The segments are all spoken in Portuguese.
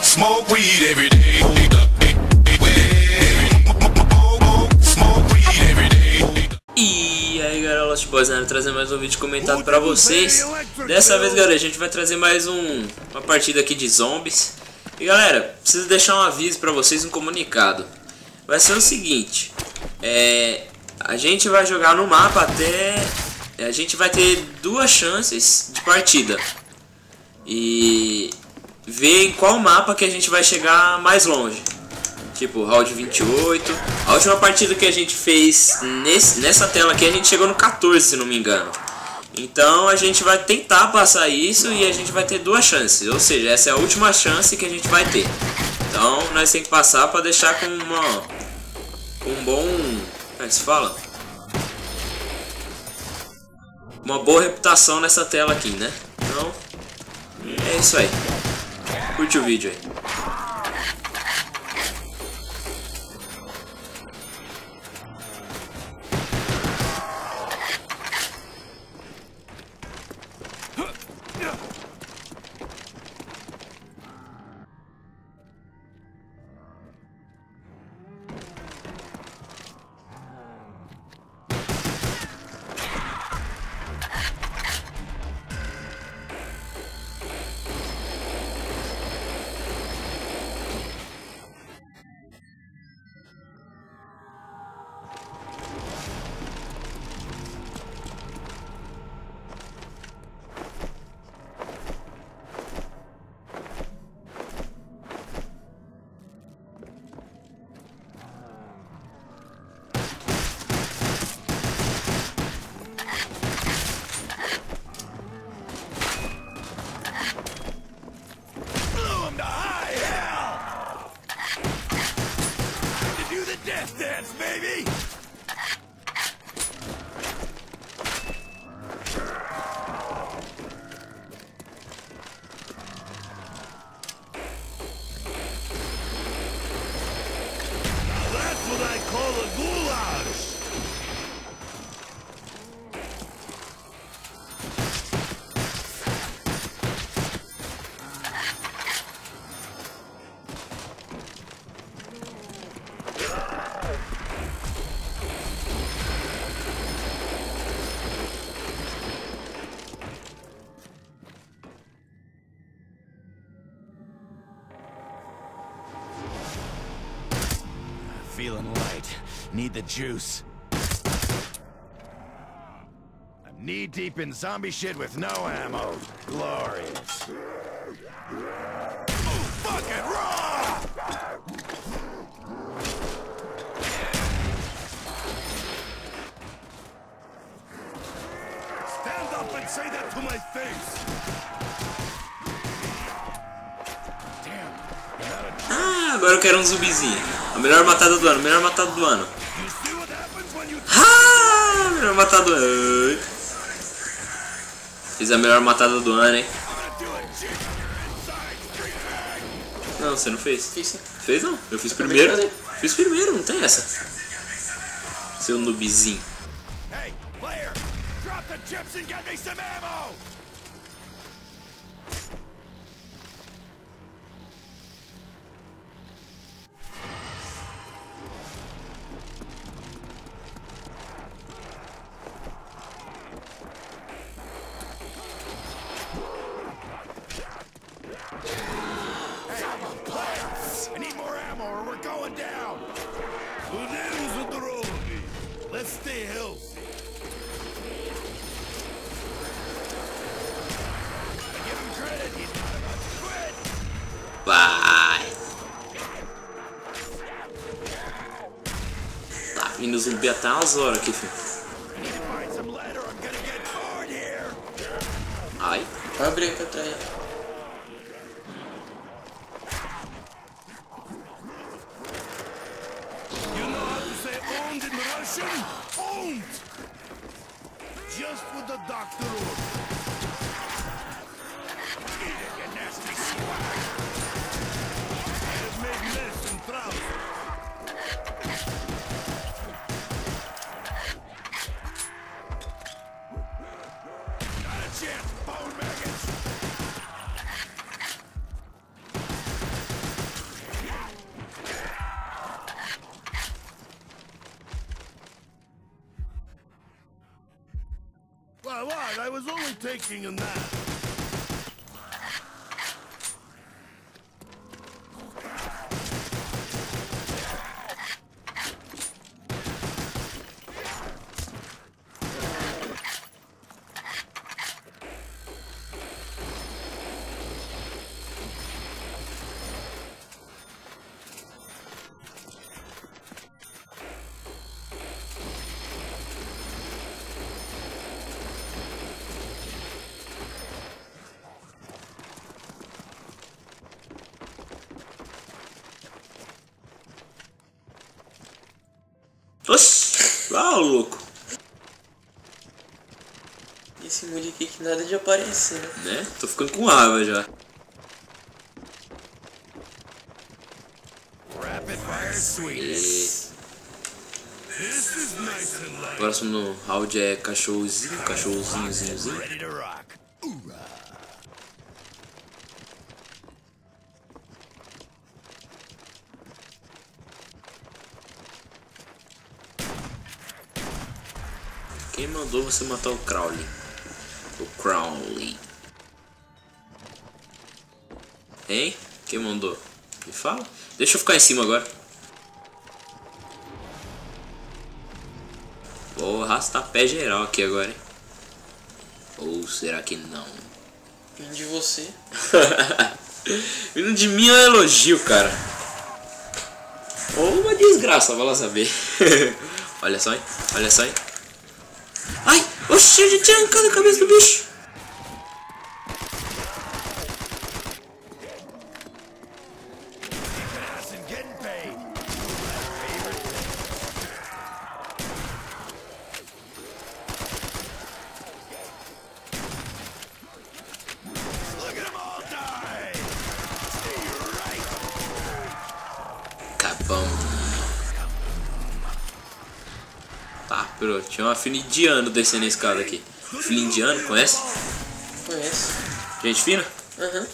Smoke weed every day. Smoke weed every day. E aí galera, Lost Boys, né? Trazendo mais um vídeo comentado pra vocês. Dessa vez, galera, a gente vai trazer mais uma partida aqui de zombies. E galera, preciso deixar um aviso pra vocês, um comunicado. Vai ser o seguinte: a gente vai jogar no mapa até... A gente vai ter 2 chances de partida. E ver em qual mapa que a gente vai chegar mais longe. Tipo, round 28. A última partida que a gente fez nessa tela aqui, a gente chegou no 14, se não me engano. Então a gente vai tentar passar isso e a gente vai ter 2 chances. Ou seja, essa é a última chance que a gente vai ter. Então nós temos que passar para deixar com um bom... Como é que se fala? Uma boa reputação nessa tela aqui, né? Então, é isso aí. Curte o vídeo aí. Dance, baby! Now that's what I call a goulash! Feeling light. Need the juice. I'm knee-deep in zombie shit with no ammo. Glorious. Oh, fucking raw! Stand up and say that to my face! Agora eu quero um zumbizinho. A melhor matada do ano, melhor matada do ano. Ah, melhor matada do ano. Fiz a melhor matada do ano, hein? Não, você não fez? Fiz sim. Fez não? Eu fiz primeiro. Fiz primeiro, não tem essa. Seu noobzinho. Hey, player, drop the chips and get me some ammo! I need more ammo or we're going down! Let's stay healthy. I give him credit, he's not about to quit! Vai. Tá vindo zumbi até umas horas aqui, filho. I need to find some lead or I'm gonna get bored here! Ai. Vai abrir aqui atrás. Owned in Russian? Owned! Just what the doctor ordered. Eat it, you nasty swag! I've made medicine trousers. Got a chance, bone maggots! right, I was only taking a nap. Oxi! Ah, louco! Esse mood aqui que nada de aparecer, né? Né? Tô ficando com raiva já. Rapid fire sweetness. This is nice and light. Próximo round é cachorrozinho. Ready to rock. Quem mandou você matar o Crowley? O Crowley. Hein? Quem mandou? Me fala. Deixa eu ficar em cima agora. Vou arrastar pé geral aqui agora, hein? Ou será que não? Vindo de você. Vindo de mim é um elogio, cara. Ou uma desgraça, vai lá saber. Olha só, hein? Olha só, hein? Ai! Oxi, a gente tinha arrancado a cabeça do bicho! Capão. Tá, pronto. Tinha uma filha indiana descendo a escada aqui. Filha indiana, conhece? Conheço. Gente fina? Aham.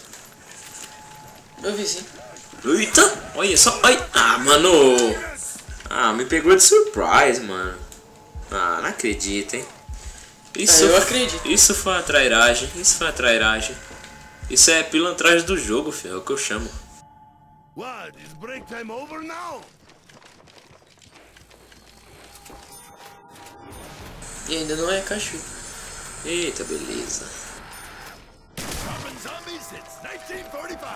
Meu vizinho. Eita! Olha só! Ai! Ah, mano! Ah, me pegou de surprise, mano. Ah, não acredito, hein? Isso, eu acredito. Isso foi uma trairagem. Isso foi uma trairagem. Isso é pilantragem do jogo, filho. É o que eu chamo. What? Is break time over now? E ainda não é cachorro. Eita, beleza. Dropping zombies since 1945.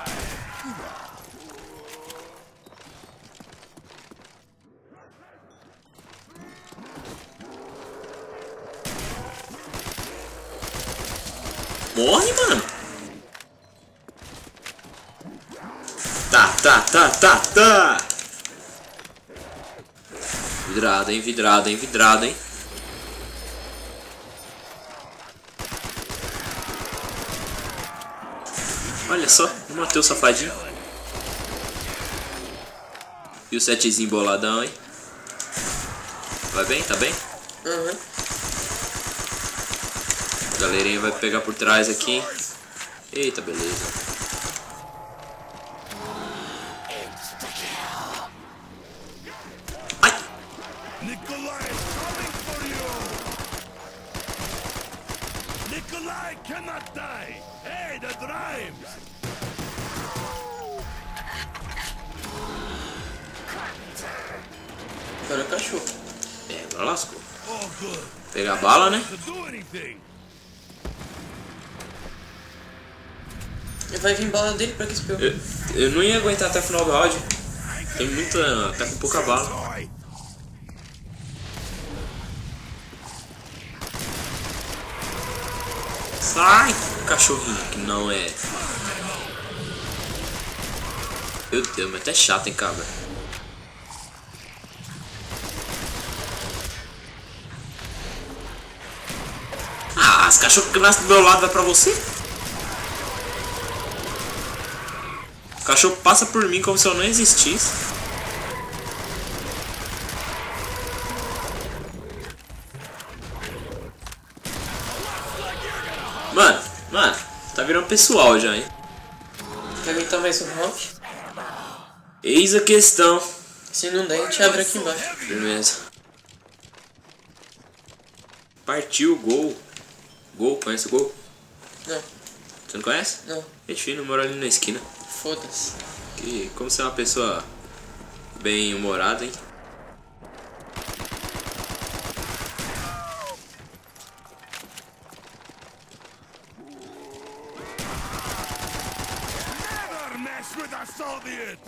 Morre, mano. Tá. Vidrado, hein, vidrado, hein. Olha só, matei o safadinho. E o setzinho boladão, hein. Vai bem, tá bem? Aham. A galerinha vai pegar por trás aqui. Eita, beleza. Ai! Nikolai is coming for you. Nikolai cannot die. Hey, that rhymes. Agora é cachorro. É, agora lascou. Oh, good. Pegar a bala, né? To do anything. E vai vir bala dele pra que espelho? Eu não ia aguentar até o final do round. Tem muita. Tá com pouca bala. Sorry. Sai! Cachorrinho, que não é. Meu Deus, mas até chato, hein, cabra. Ah, os cachorros que nascem do meu lado vai pra você? O cachorro passa por mim como se eu não existisse. Mano, tá virando pessoal já, hein? Quer aguentar mais um round? Eis a questão. Se não der, a gente abre aqui embaixo. Firmeza. Partiu o gol. Gol, conhece o Gol? Não, Você não conhece? não. Gente fina, mora ali na esquina. Foda-se. Que, como você é uma pessoa bem humorada, hein? Never mess with a Soviet!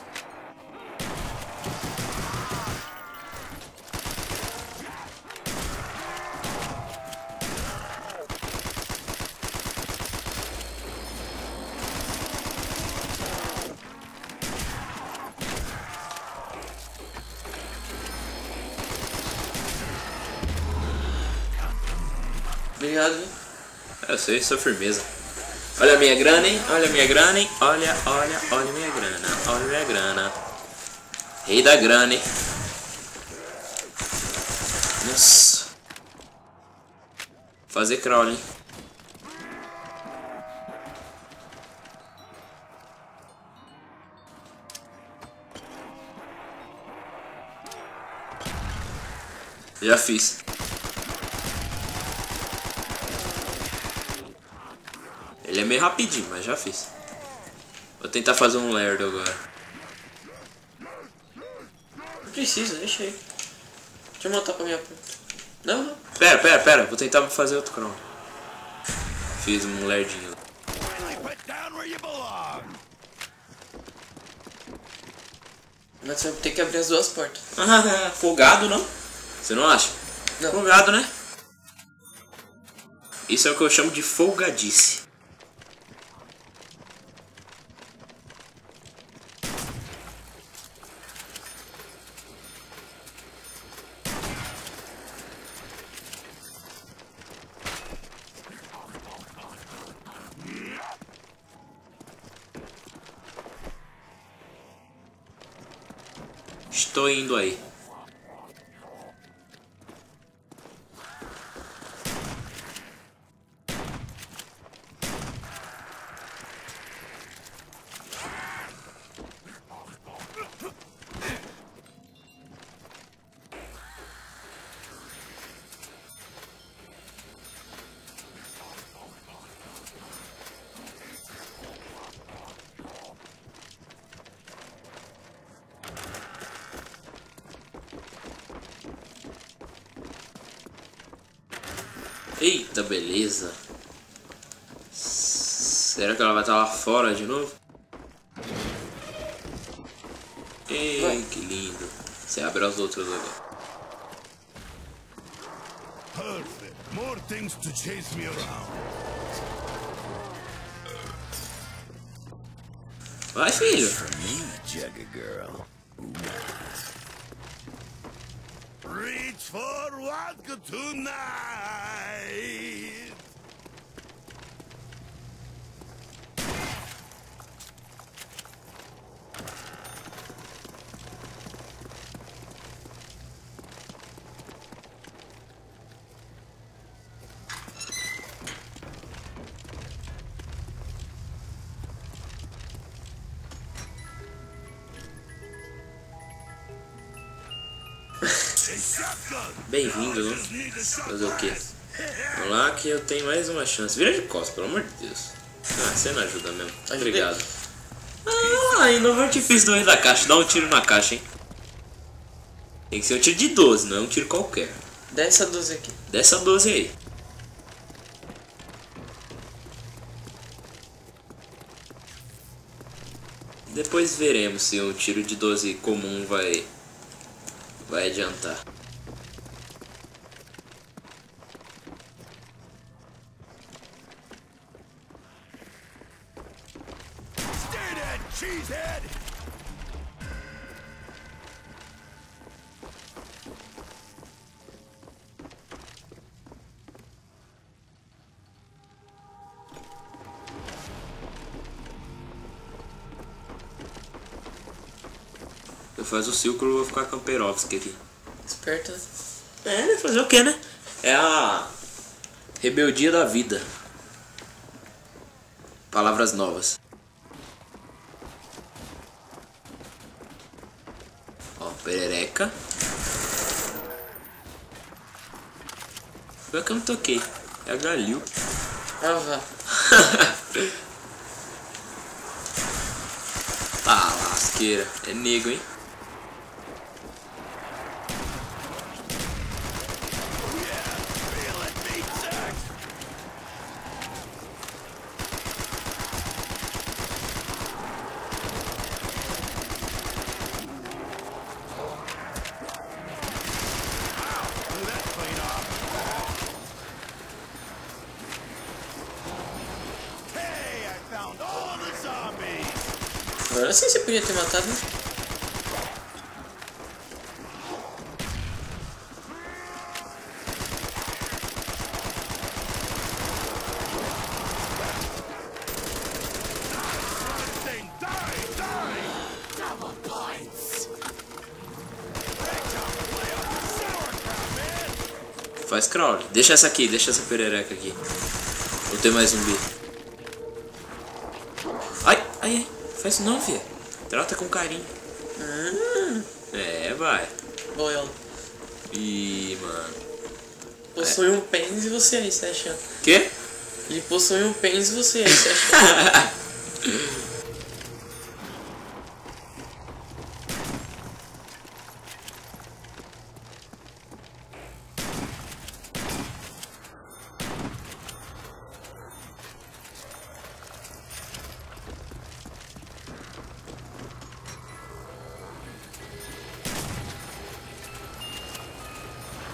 Obrigado, viu? Eu sei, sou firmeza. Olha a minha grana, hein? Olha a minha grana, hein? Olha a minha grana. Olha a minha grana. Rei da grana, hein? Nossa. Fazer crawl, hein? Já fiz. Ele é meio rapidinho, mas já fiz. Vou tentar fazer um lerdo agora. Não precisa, deixa aí. Deixa eu montar pra minha ponta. Não, não. Pera. Vou tentar fazer outro crawl. Fiz um lerdinho. Finally put down where you belong! Mas você vai ter que abrir as duas portas. Ah, folgado, não? Você não acha? Não. Folgado, né? Isso é o que eu chamo de folgadice. Estou indo aí. Eita, beleza. Será que ela vai estar lá fora de novo? Ei, que lindo. Você abre as outras agora. Perfect. More things to chase me around. Vai, filho. Me, Jagger Girl. Reach for vodka tonight! Bem-vindo, né? Fazer o quê? Vamos lá que eu tenho mais uma chance. Vira de costas, pelo amor de Deus. Ah, você não ajuda mesmo. Obrigado. Ah, ainda um artifício do rei da caixa. Dá um tiro na caixa, hein? Tem que ser um tiro de 12, não é um tiro qualquer. Dessa 12 aqui. Dessa 12 aí. Depois veremos se um tiro de 12 comum vai adiantar. Stay dead, cheesehead! Eu faço o círculo e vou ficar Kamperovski aqui. Esperto, né? É, né? Fazer o que, né? É a rebeldia da vida. Palavras novas. Ó, perereca. Pior que eu não toquei. É a Galil. Ah, vá. Ah, lasqueira. É nego, hein? Feel it, meat sack. Blew that clean off. Hey, I found all the zombies. Agora sim você podia ter matado, né? Thing, die, die. Double points. That counter play up the sauerkraut, man. Faz crawl. Deixa essa aqui, deixa essa perereca aqui. Ou tem mais zumbi? Ai, ai, ai. Faz isso não, filha. Trata com carinho. É, vai. Boiola. Ih, mano. Possui um pênis e você aí, você acha? Quê? Ele possui um pênis e você aí, você acha?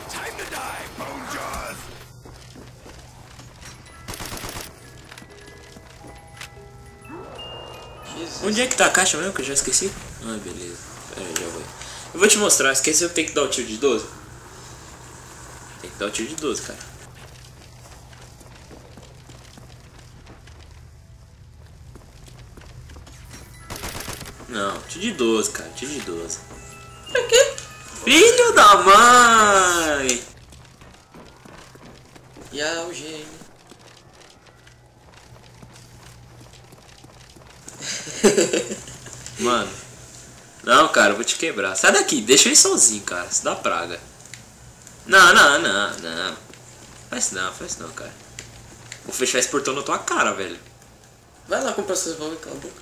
Time to die, Bone Jaws. Jesus. Onde é que tá a caixa mesmo que eu já esqueci? Ah, beleza. Pera aí, já vou. Eu vou te mostrar. Esqueceu que tem que dar o tiro de 12? Tem que dar o tiro de 12, cara. Não, tiro de 12, cara. Tiro de 12. Pra quê? Filho da mãe! E a algema. Mano. Não, cara, eu vou te quebrar. Sai daqui, deixa eu ir sozinho, cara. Isso dá praga. Não, não, não, não. Faz isso não, cara. Vou fechar esse portão na tua cara, velho. Vai lá comprar seus bagulho, cala a boca.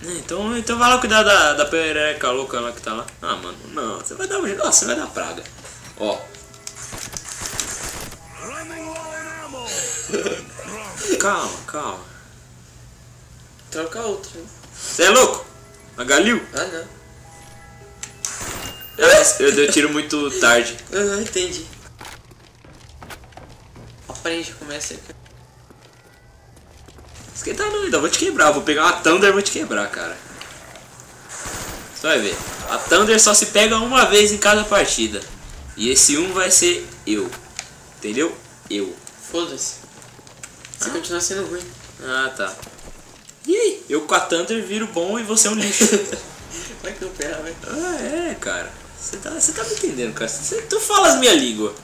Então vai lá cuidar da perereca louca lá que tá lá. Ah, mano, não. Você vai dar um jeito. Nossa, você vai dar praga. Ó. Running low on ammo. Calma, calma. Troca outro. Né? Você é louco? A Galil? Ah, não. Eu dei tiro muito tarde. Ah, entendi. Aprende, começa aí. Esquenta não, ainda vou te quebrar. Vou pegar uma Thunder e vou te quebrar, cara. Você vai ver. A Thunder só se pega uma vez em cada partida. E esse um vai ser eu. Entendeu? Eu. Foda-se. Você continua sendo ruim. Ah, tá. E aí? Eu com a Thunder viro bom e você é um lixo. Vai que eu ferro, velho. Ah, é, cara. Você tá me entendendo, cara. Tu fala as minha língua.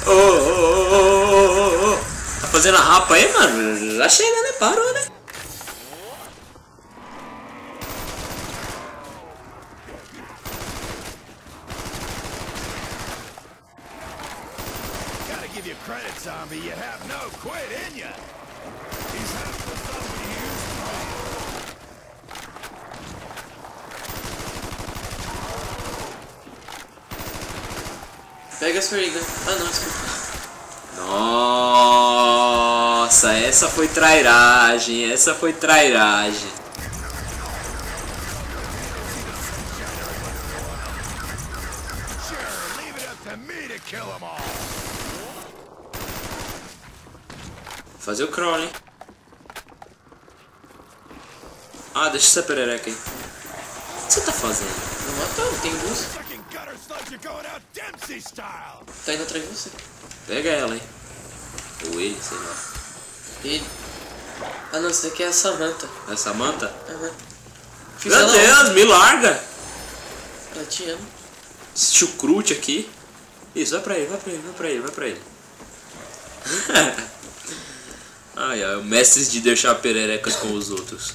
Ô. Tá fazendo a rapa aí, mano? Já chega, né? Parou, né? Gotta give you credit, zombie. You have no quit in ya. He's half the zombie he used to be. Pega a sua liga. Ah, não, desculpa. Nossa, essa foi trairagem. Essa foi trairagem. Sure, leave it up to me to kill them all. Fazer o crawl, hein? Ah, deixa essa perereca aí. O que você tá fazendo? Não matou, tem duas. Fucking gutter slugs are going out Dempsey style. Tá indo atrás de você. Pega ela, hein? Ou ele, sei lá. Ele. Ah não, esse daqui é a Samantha. É Samantha? Aham. Fiz Meu ela Deus, me larga! ontem. Ela te ama. Esse chucrute aqui. Isso, vai pra ele, vai pra ele, vai pra ele, vai pra ele. Ai, ai, mestres de deixar pererecas com os outros.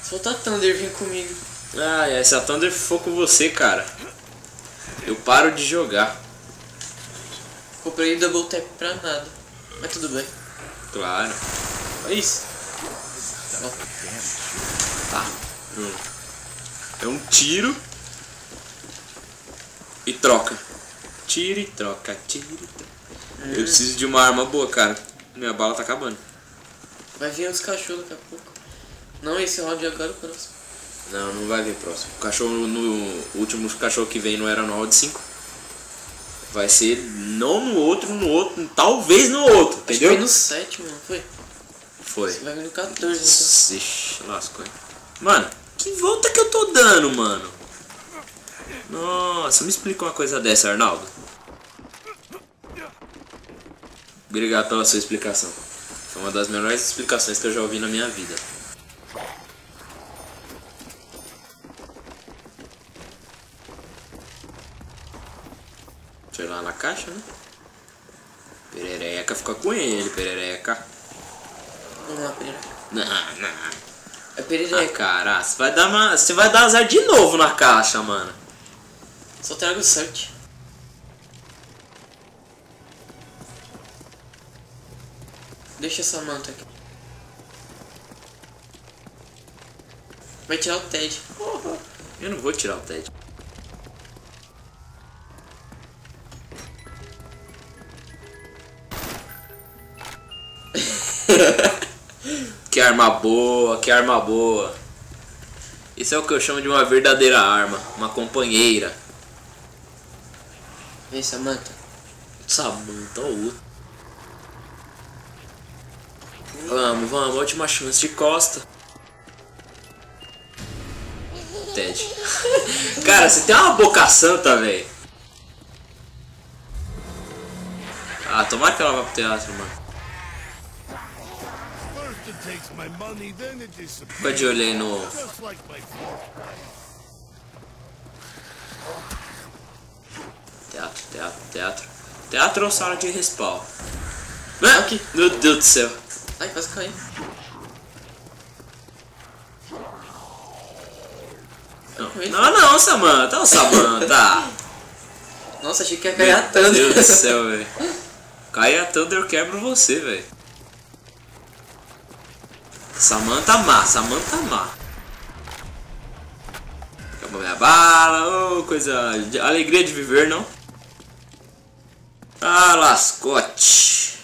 Solta a Thunder, vem comigo. Ai, ai, se a Thunder for com você, cara, eu paro de jogar. Comprei double tap pra nada. Mas tudo bem. Claro. Olha isso. Ó. Tá. É um tiro e troca. Tiro e troca, tiro e troca. Eu preciso de uma arma boa, cara. Minha bala tá acabando. Vai vir os cachorros daqui a pouco. Não esse round agora, o próximo. Não, não vai vir próximo. O cachorro no o último cachorro que vem não era no round 5. Vai ser não no outro, talvez no outro, Acho que entendeu? foi no 7, mano, foi? Foi. Vai vir no 14, então. Ixi, lascou, hein? Mano, que volta que eu tô dando, mano? Nossa, me explica uma coisa dessa, Arnaldo. Obrigado pela sua explicação. Foi uma das melhores explicações que eu já ouvi na minha vida. Deixa eu ir lá na caixa, né? Perereca fica com ele, perereca. Vamos lá, perereca. Não. É Ah, perereca. cara, você vai dar azar de novo na caixa, mano. Só trago o search. Deixa essa manta aqui. Vai tirar o Ted. Eu não vou tirar o Ted. Que arma boa, que arma boa. Isso é o que eu chamo de uma verdadeira arma, uma companheira. Vem, Samantha. Samantha, outro. Vamos, última chance de costa. Ted. Cara, você tem uma boca santa, velho. Ah, tomara que ela vá pro teatro, mano. First it takes my money, then it disappears. Fica de olho aí no... Just like my fortune. Teatro. Teatro ou sala de respawn? Aqui. Meu Deus do céu. Ai, quase caí. Não, Samantha. Ô, Samantha. Nossa, achei que ia cair a Thunder. Meu Deus do céu, velho. Cai a Thunder, eu quebro você, velho. Samantha má. Acabou minha bala. Oh, coisa... Alegria de viver, não? Ah, lascote.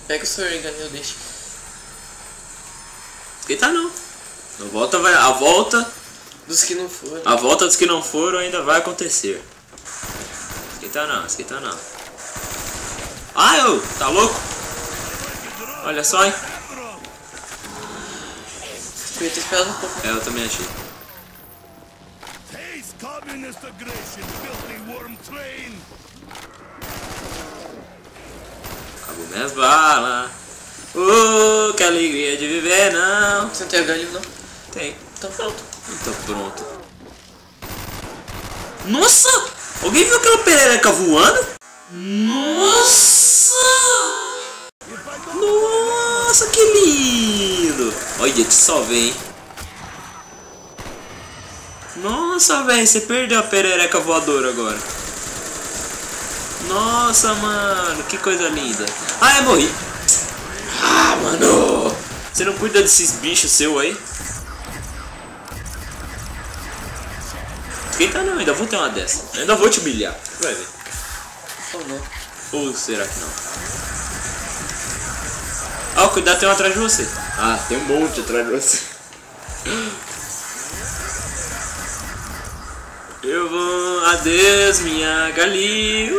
Pega o seu Regan, eu deixo. Esquenta não. A volta Dos que não foram. A volta dos que não foram ainda vai acontecer. Esquenta não. Ai, ô, tá louco? Olha só, hein? Podia ter esperado um pouco. É, eu também achei. Taste communist aggression, filthy worm train. Acabou minhas balas. Que alegria de viver, não. Você não tem HL não? Tem. Então pronto. Então pronto. Nossa! Alguém viu aquela perereca voando? Nossa! Nossa, que lindo! Olha, só vem. Nossa, velho, você perdeu a perereca voadora agora. Nossa, mano, que coisa linda. Ah, eu morri. Ah, mano. Você não cuida desses bichos seu aí? Esquenta não, ainda vou ter uma dessa. Ainda vou te humilhar. Vai ver. Ou não. Ou será que não? Ah, cuidado, tem um atrás de você. Ah, tem um monte atrás de você. Eu vou... Adeus, minha galinha.